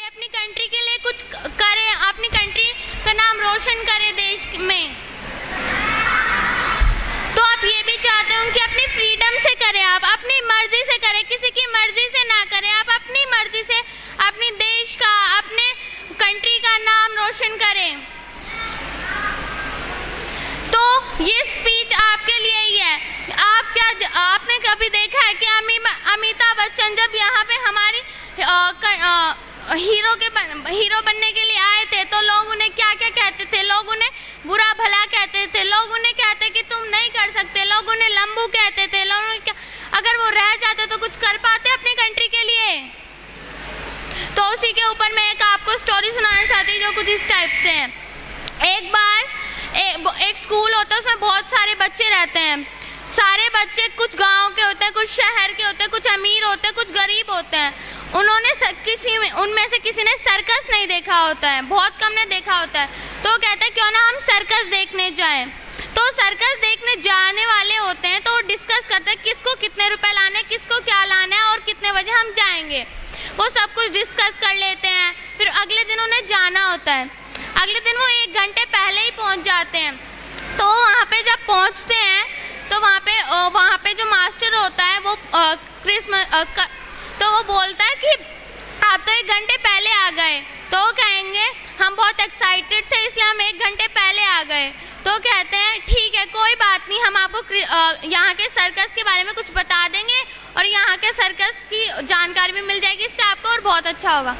अपनी कंट्री के लिए कुछ करें, अपनी कंट्री का नाम रोशन करें देश में। तो आप ये भी चाहते हो कि अपनी फ्रीडम से करें, आप अपनी मर्जी से करें, किसी की मर्जी से ना करें, आप अपनी मर्जी से अपने देश का, अपने कंट्री का नाम रोशन करें। तो ये स्पीच आपके लिए ही है। आपने कभी देखा है कि अमिताभ बच्चन जब यहाँ पे हमारी हीरो बनने के लिए आए थे तो लोग उन्हें क्या क्या कहते थे? लोग उन्हें बुरा भला कहते थे, लोग उन्हें कहते कि तुम नहीं कर सकते, लोग उन्हें लंबू कहते थे, लोग अगर वो रह जाते तो कुछ कर पाते अपनी कंट्री के लिए। तो उसी के ऊपर मैं एक आपको स्टोरी सुनाना चाहती हूँ जो कुछ इस टाइप से है। एक बार एक स्कूल होता है, उसमें बहुत सारे बच्चे रहते हैं। सारे बच्चे कुछ गांव के होते हैं, कुछ शहर के होते हैं, कुछ अमीर होते हैं, कुछ गरीब होते हैं। उनमें से किसी ने सर्कस नहीं देखा होता है, बहुत कम ने देखा होता है। तो कहते हैं क्यों ना हम सर्कस देखने जाएं। तो सर्कस देखने जाने वाले होते हैं तो वो डिस्कस करते हैं किसको कितने रुपए लाने, किसको क्या लाना है और कितने बजे हम जाएंगे। वो सब कुछ डिस्कस कर लेते हैं। फिर अगले दिन उन्हें जाना होता है। अगले दिन वो 1 घंटे पहले ही पहुंच जाते हैं। तो वहाँ पे जब पहुँचते हैं तो वहाँ पे जो मास्टर होता है वो तो वो बोलता है कि आप तो 1 घंटे पहले आ गए। तो वो कहेंगे हम बहुत एक्साइटेड थे इसलिए हम 1 घंटे पहले आ गए। तो कहते हैं ठीक है कोई बात नहीं, हम आपको यहाँ के सर्कस के बारे में कुछ बता देंगे और यहाँ के सर्कस की जानकारी भी मिल जाएगी, इससे आपको और बहुत अच्छा होगा।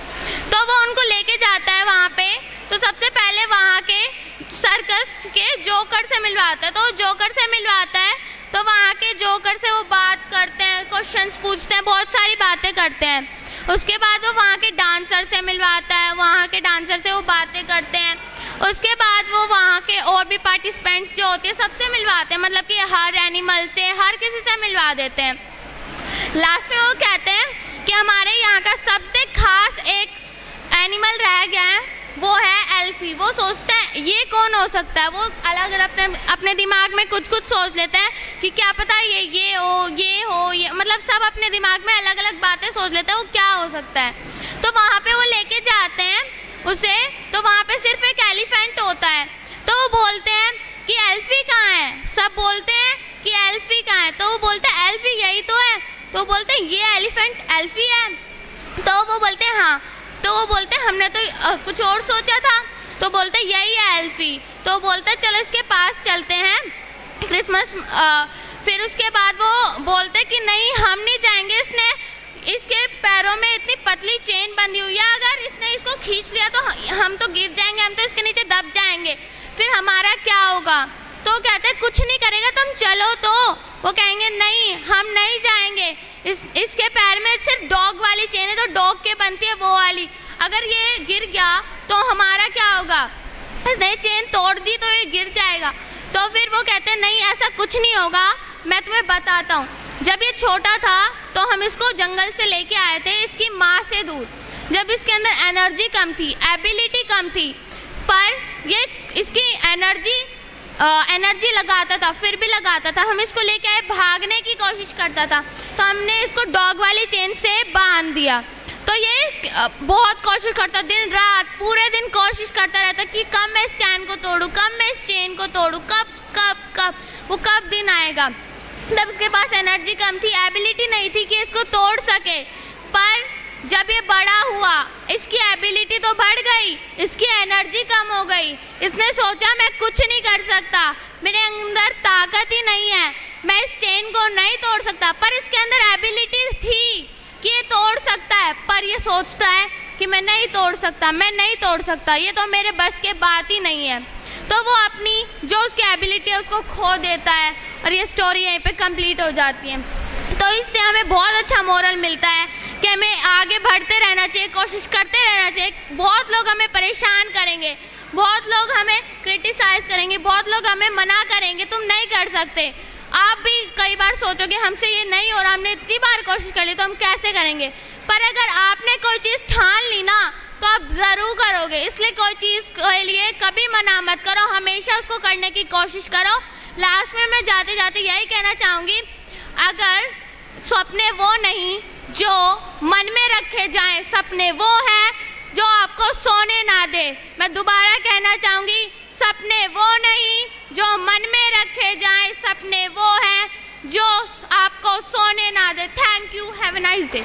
तो वो उनको लेके जाता है वहाँ पे। तो सबसे पहले वहाँ के सर्कस के जोकर से मिलवाता है। तो जोकर से मिलवाता है तो वहाँ के जोकर से वो बात करते हैं, क्वेश्चंस पूछते हैं, बहुत सारी बातें करते हैं। उसके बाद वो वहाँ के डांसर से मिलवाता है, वहाँ के डांसर से वो बातें करते हैं। उसके बाद वो वहाँ के और भी पार्टिसिपेंट्स जो होते हैं सबसे मिलवाते हैं, मतलब कि हर एनिमल से, हर किसी से मिलवा देते हैं। लास्ट में वो कहते हैं कि हमारे यहाँ का सबसे खास एक एनिमल रह गया है, वो है एल्फी। वो सोचते हैं ये कौन हो सकता है। वो अलग अलग अपने दिमाग में कुछ सोच लेते हैं कि क्या पता ये हो, मतलब सब अपने दिमाग में अलग अलग बातें सोच लेते हैं वो क्या हो सकता है। तो वहाँ पे वो लेके जाते हैं उसे। तो वहाँ पे सिर्फ एक एलिफेंट होता है। तो वो बोलते हैं कि एल्फी कहाँ है। सब बोलते हैं कि एल्फी कहाँ है। तो वो बोलते हैं एल्फी यही तो है। तो बोलते हैं ये एलिफेंट एल्फी है। तो वो बोलते हैं हाँ। तो वो बोलते हैं हमने तो कुछ और सोचा था। तो बोलते हैं यही है एल्फी। तो बोलते हैं चलो इसके पास चलते हैं क्रिसमस। फिर उसके बाद वो बोलते कि नहीं हम नहीं जाएंगे, इसके पैरों में इतनी पतली चेन बंधी हुई है, अगर इसने इसको खींच लिया तो हम तो गिर जाएंगे, हम तो इसके नीचे दब जाएंगे, फिर हमारा क्या होगा। तो कहते हैं कुछ नहीं करेगा तुम चलो। तो वो कहेंगे नहीं हम नहीं जाएंगे, इसके पैर में सिर्फ डॉग वाली चेन है, तो डॉग के बनती है वो वाली, अगर ये गिर गया तो हमारा क्या होगा। इसने चेन तोड़ दी तो ये गिर जाएगा। तो फिर वो कहते हैं नहीं ऐसा कुछ नहीं होगा, मैं तुम्हें बताता हूँ। जब ये छोटा था तो हम इसको जंगल से लेके आए थे इसकी माँ से दूर, जब इसके अंदर एनर्जी कम थी, एबिलिटी कम थी, पर ये इसकी एनर्जी लगाता था, फिर भी लगाता था। हम इसको लेके आए, भागने की कोशिश करता था, तो हमने इसको डॉग वाली चेन से बांध दिया। तो ये बहुत कोशिश करता, दिन रात पूरे दिन कोशिश करता रहता कि कब मैं इस चैन को तोड़ूं, कब मैं इस चेन को तोड़ूं, कब दिन आएगा। तब उसके पास एनर्जी कम थी, एबिलिटी नहीं थी कि इसको तोड़ सके। पर जब ये बड़ा हुआ इसकी एबिलिटी तो बढ़ गई, इसकी एनर्जी कम हो गई। इसने सोचा मैं कुछ नहीं कर सकता, मेरे अंदर ताकत ही नहीं है, मैं इस चेन को नहीं तोड़ सकता। पर इसके अंदर एबिलिटी थी कि ये तोड़ सकता है, पर ये सोचता है कि मैं नहीं तोड़ सकता, ये तो मेरे बस के बात ही नहीं है। तो वो अपनी जो उसकी एबिलिटी है उसको खो देता है और ये स्टोरी यहीं पे कंप्लीट हो जाती है। तो इससे हमें बहुत अच्छा मोरल मिलता है कि हमें आगे बढ़ते रहना चाहिए, कोशिश करते रहना चाहिए। बहुत लोग हमें परेशान करेंगे, बहुत लोग हमें क्रिटिसाइज करेंगे, बहुत लोग हमें मना करेंगे, तुम नहीं कर सकते। आप भी कई बार सोचोगे हमसे ये नहीं हो रहा, हमने इतनी बार कोशिश कर ली तो हम कैसे करेंगे। पर अगर आपने कोई चीज़ ठान ली ना तो आप ज़रूर करोगे। इसलिए कोई चीज़ के लिए कभी मना मत करो, हमेशा उसको करने की कोशिश करो। लास्ट में मैं जाते जाते यही कहना चाहूँगी, अगर सपने वो नहीं जो मन में रखे जाएं, सपने वो हैं जो आपको सोने ना दे। मैं दोबारा कहना चाहूंगी, सपने वो नहीं जो मन में रखे जाएं, सपने वो हैं जो आपको सोने ना दे। Thank you, have a nice day.